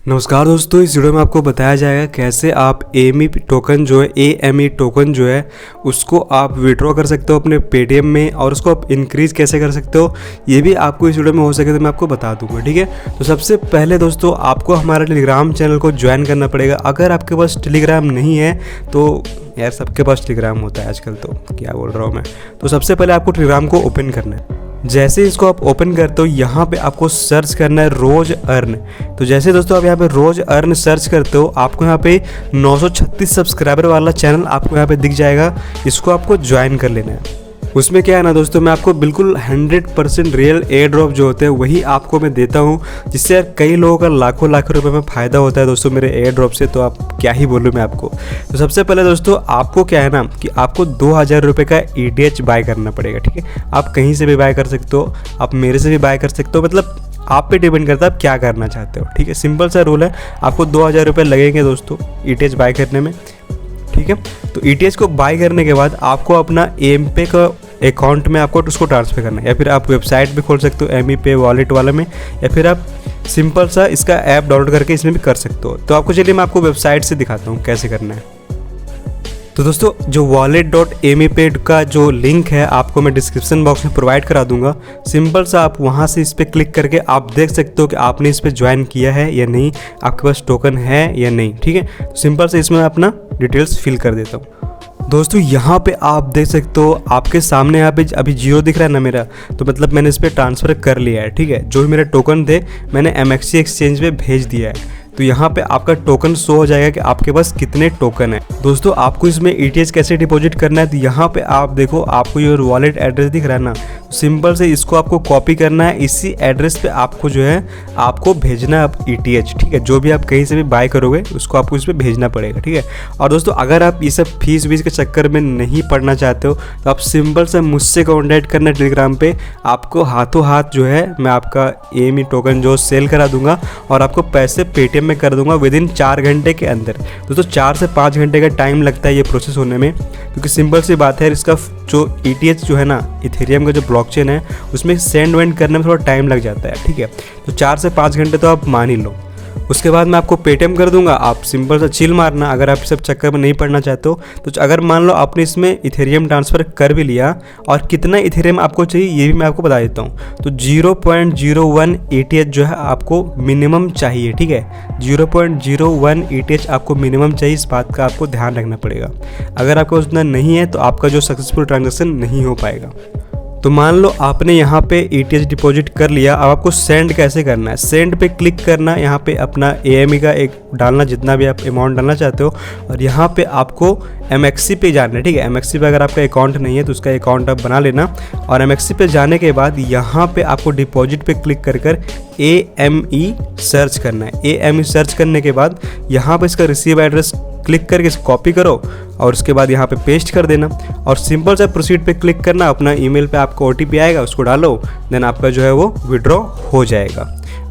नमस्कार दोस्तों, इस वीडियो में आपको बताया जाएगा कैसे आप एमी टोकन जो है AME टोकन जो है उसको आप विड्रॉ कर सकते हो अपने पेटीएम में, और उसको आप इंक्रीज़ कैसे कर सकते हो ये भी आपको इस वीडियो में हो सके तो मैं आपको बता दूंगा। ठीक है, तो सबसे पहले दोस्तों आपको हमारा टेलीग्राम चैनल को ज्वाइन करना पड़ेगा। अगर आपके पास टेलीग्राम नहीं है तो यार सबके पास टेलीग्राम होता है आजकल, तो क्या बोल रहा हूँ मैं। तो सबसे पहले आपको टेलीग्राम को ओपन करना है। जैसे इसको आप ओपन करते हो यहाँ पे आपको सर्च करना है रोज अर्न। तो जैसे दोस्तों आप यहाँ पे रोज अर्न सर्च करते हो आपको यहाँ पे 936 सब्सक्राइबर वाला चैनल आपको यहाँ पे दिख जाएगा। इसको आपको ज्वाइन कर लेना है। उसमें क्या है ना दोस्तों, मैं आपको बिल्कुल 100% रियल एयर ड्रॉप जो होते हैं वही आपको मैं देता हूँ, जिससे यार कई लोगों का लाखों रुपए में फ़ायदा होता है दोस्तों मेरे एयर ड्रॉप से। तो आप क्या ही बोलूँ मैं आपको। तो सबसे पहले दोस्तों आपको क्या है ना कि आपको 2000 रुपये का ETH बाय करना पड़ेगा। ठीक है, आप कहीं से भी बाय कर सकते हो, आप मेरे से भी बाय कर सकते हो, मतलब आप पे डिपेंड करता है आप क्या करना चाहते हो। ठीक है, सिंपल सा रूल है, आपको 2000 रुपये लगेंगे दोस्तों ETH बाय करने में। ठीक है, तो ETH को बाय करने के बाद आपको अपना एमपे का अकाउंट में आपको उसको ट्रांसफ़र करना है, या फिर आप वेबसाइट भी खोल सकते हो एमी पे वॉलेट वाले में, या फिर आप सिंपल सा इसका ऐप डाउनलोड करके इसमें भी कर सकते हो। तो आपको चलिए मैं आपको वेबसाइट से दिखाता हूँ कैसे करना है। तो दोस्तों जो wallet.amipay का जो लिंक है आपको मैं डिस्क्रिप्शन बॉक्स में प्रोवाइड करा दूंगा। सिंपल सा आप वहां से इस पर क्लिक करके आप देख सकते हो कि आपने इस पर ज्वाइन किया है या नहीं, आपके पास टोकन है या नहीं। ठीक है, तो सिंपल से इसमें अपना डिटेल्स फिल कर देता हूँ। दोस्तों यहाँ पे आप देख सकते हो आपके सामने यहाँ पे अभी 0 दिख रहा है ना मेरा, तो मतलब मैंने इस पर ट्रांसफ़र कर लिया है। ठीक है, जो भी मेरे टोकन थे मैंने MXC एक्सचेंज पे भेज दिया है। तो यहाँ पे आपका टोकन शो हो जाएगा कि आपके पास कितने टोकन है। दोस्तों आपको इसमें ETH कैसे डिपॉजिट करना है, तो यहाँ पे आप देखो आपको ये वॉलेट एड्रेस दिख रहा है ना, सिंपल से इसको आपको कॉपी करना है। इसी एड्रेस पे आपको जो है आपको भेजना है ETH। ठीक है, जो भी आप कहीं से भी बाय करोगे उसको आपको इस पर भेजना पड़ेगा। ठीक है, और दोस्तों अगर आप ये सब फीस वीस के चक्कर में नहीं पढ़ना चाहते हो तो आप सिंपल से मुझसे कॉन्टैक्ट करना टेलीग्राम पे, आपको हाथों हाथ जो है मैं आपका AME टोकन जो सेल करा दूंगा और आपको पैसे पेटीएम में कर दूंगा विदिन 4 घंटे के अंदर। दोस्तों 4 से 5 घंटे का टाइम लगता है ये प्रोसेस होने में, क्योंकि सिंपल सी बात है इसका जो ETH जो है ना इथेरियम का जो ब्लॉकचेन है उसमें सेंड वेंड करने में थोड़ा टाइम लग जाता है। ठीक है, तो 4 से 5 घंटे तो आप मान ही लो। उसके बाद मैं आपको पेटीएम कर दूंगा, आप सिंपल सा चिल मारना। अगर आप सब चक्कर में नहीं पड़ना चाहते हो तो अगर मान लो आपने इसमें इथेरियम ट्रांसफ़र कर भी लिया और कितना इथेरियम आपको चाहिए ये भी मैं आपको बता देता हूँ। तो 0.01 ETH जो है आपको मिनिमम चाहिए। ठीक है, 0.01 ETH आपको मिनिमम चाहिए, इस बात का आपको ध्यान रखना पड़ेगा। अगर आपको उतना नहीं है तो आपका जो सक्सेसफुल ट्रांजेक्शन नहीं हो पाएगा। तो मान लो आपने यहाँ पे ETH डिपॉजिट कर लिया, अब आपको सेंड कैसे करना है। सेंड पे क्लिक करना, यहाँ पे अपना AME का एक डालना जितना भी आप अमाउंट डालना चाहते हो, और यहाँ पे आपको MXC पे जाना है। ठीक है, MXC पे अगर आपका अकाउंट नहीं है तो उसका अकाउंट आप बना लेना, और MXC पे जाने के बाद यहाँ पे आपको डिपॉजिट पे क्लिक कर AME सर्च करना है। AME सर्च करने के बाद यहाँ पे इसका रिसीव एड्रेस क्लिक करके इसको कॉपी करो और उसके बाद यहाँ पे पेस्ट कर देना, और सिंपल सा प्रोसीड पे क्लिक करना। अपना ईमेल पे आपको OTP आएगा, उसको डालो, देन आपका जो है वो विड्रॉ हो जाएगा।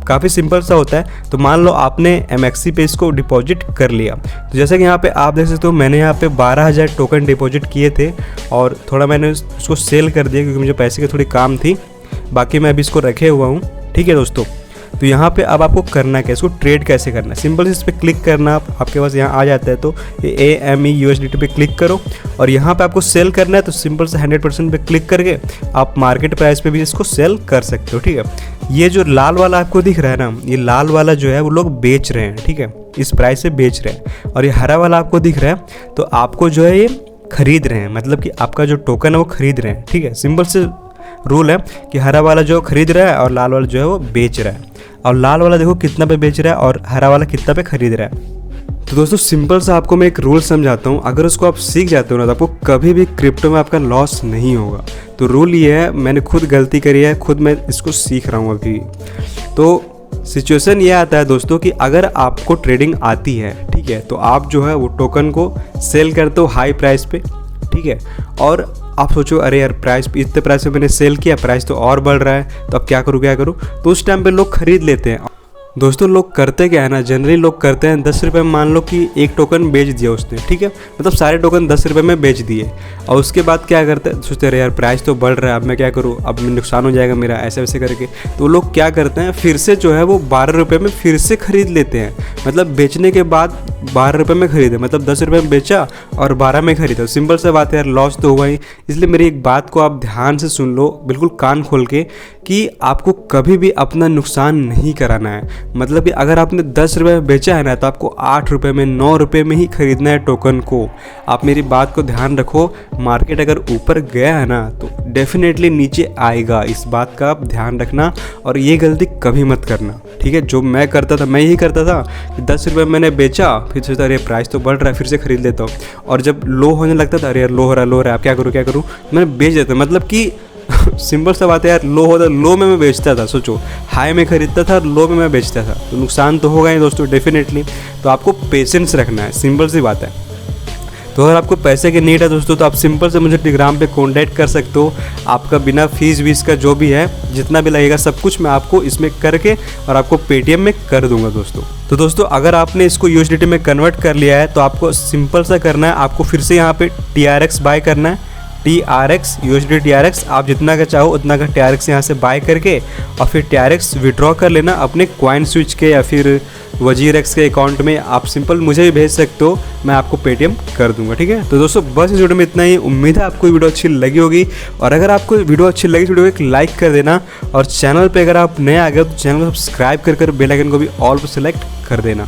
काफ़ी सिंपल सा होता है। तो मान लो आपने MXC पे इसको डिपॉजिट कर लिया, तो जैसे कि यहाँ पे आप देख सकते हो मैंने यहाँ पे 12000 टोकन डिपॉजिट किए थे और थोड़ा मैंने उसको सेल कर दिया क्योंकि मुझे पैसे की थोड़ी काम थी, बाकी मैं अभी इसको रखे हुआ हूँ। ठीक है दोस्तों, तो यहाँ पे अब आपको करना क्या, इसको ट्रेड कैसे करना है। सिंपल इस पर क्लिक करना, आपके पास यहाँ आ जाता है, तो ये AME USDT पे क्लिक करो और यहाँ पे आपको सेल करना है। तो सिंपल से 100% पे क्लिक करके आप मार्केट प्राइस पे भी इसको सेल कर सकते हो। ठीक है, ये जो लाल वाला आपको दिख रहा है ना, ये लाल वाला जो है वो लोग बेच रहे हैं। ठीक है, इस प्राइस से बेच रहे हैं, और ये हरा वाला आपको दिख रहा है तो आपको जो है ये खरीद रहे हैं, मतलब कि आपका जो टोकन है वो खरीद रहे हैं। ठीक है, सिंपल से रूल है कि हरा वाला जो खरीद रहा है और लाल वाला जो है वो बेच रहा है, और लाल वाला देखो कितना पे बेच रहा है और हरा वाला कितना पे खरीद रहा है। तो दोस्तों सिंपल सा आपको मैं एक रूल समझाता हूँ, अगर उसको आप सीख जाते हो ना तो आपको कभी भी क्रिप्टो में आपका लॉस नहीं होगा। तो रूल ये है, मैंने खुद गलती करी है, खुद मैं इसको सीख रहा हूँ अभी। तो सिचुएशन ये आता है दोस्तों कि अगर आपको ट्रेडिंग आती है, ठीक है, तो आप जो है वो टोकन को सेल करते हो हाई प्राइस पे। ठीक है, और आप सोचो अरे यार प्राइस इतने प्राइस पे मैंने सेल किया, प्राइस तो और बढ़ रहा है, तो अब क्या करूँ। तो उस टाइम पे लोग खरीद लेते हैं, दोस्तों लोग करते क्या है ना, जनरली लोग करते हैं 10 रुपये में, मान लो कि एक टोकन बेच दिया उसने, ठीक है, मतलब सारे टोकन 10 रुपये में बेच दिए, और उसके बाद क्या करते हैं, सोचते रहे यार प्राइस तो बढ़ रहा है, अब मैं क्या करूँ, अब नुकसान हो जाएगा मेरा, ऐसे वैसे करके। तो लोग क्या करते हैं, फिर से जो है वो 12 रुपये में फिर से ख़रीद लेते हैं, मतलब बेचने के बाद 12 रुपये में ख़रीदे, मतलब 10 रुपये में बेचा और 12 में ख़रीदा। सिंपल सा बात है यार, लॉस तो हुआ ही। इसलिए मेरी एक बात को आप ध्यान से सुन लो, बिल्कुल कान खोल के, कि आपको कभी भी अपना नुकसान नहीं कराना है। मतलब कि अगर आपने 10 रुपये में बेचा है ना, तो आपको 8 रुपये में, 9 रुपये में ही खरीदना है टोकन को। आप मेरी बात को ध्यान रखो, मार्केट अगर ऊपर गया है ना तो डेफिनेटली नीचे आएगा, इस बात का आप ध्यान रखना और ये गलती कभी मत करना, ठीक है। जो मैं करता था, मैं यही करता था कि 10 रुपये मैंने बेचा, फिर सोचता अरे प्राइस तो बढ़ रहा है, फिर से खरीद लेता हूँ, और जब लो होने लगता था, अरे यार लो हो रहा है, अब क्या करूँ, मैंने बेच देता, मतलब कि सिंपल सा बात है यार, लो होता, लो में मैं बेचता था, सोचो हाई में खरीदता था, लो में मैं बेचता था, तो नुकसान तो होगा ही दोस्तों डेफिनेटली। तो आपको पेशेंस रखना है, सिंपल सी बात है। तो अगर आपको पैसे की नीड है दोस्तों, तो आप सिंपल से मुझे टेलीग्राम पे कांटेक्ट कर सकते हो। आपका बिना फीस वीस का जो भी है, जितना भी लगेगा सब कुछ मैं आपको इसमें करके और आपको पेटीएम में कर दूंगा दोस्तों। तो दोस्तों अगर आपने इसको यूएसडीटी में कन्वर्ट कर लिया है, तो आपको सिंपल सा करना है, आपको फिर से यहाँ पे TRX बाय करना है, TRX USD TRX, आप जितना का चाहो उतना का TRX यहाँ से बाय करके और फिर TRX विड्रॉ कर लेना अपने कॉइन स्विच के या फिर वजीरएक्स के अकाउंट में। आप सिंपल मुझे भी भेज सकते हो, मैं आपको पेटीएम कर दूंगा, ठीक है। तो दोस्तों बस इस वीडियो में इतना ही, उम्मीद है आपको वीडियो अच्छी लगी होगी, और अगर आपको वीडियो अच्छी लगी तो वीडियो को एक लाइक कर देना, और चैनल पर अगर आप नए आ गए तो चैनल को सब्सक्राइब कर बेल आइकन को भी ऑल पर सेलेक्ट कर देना।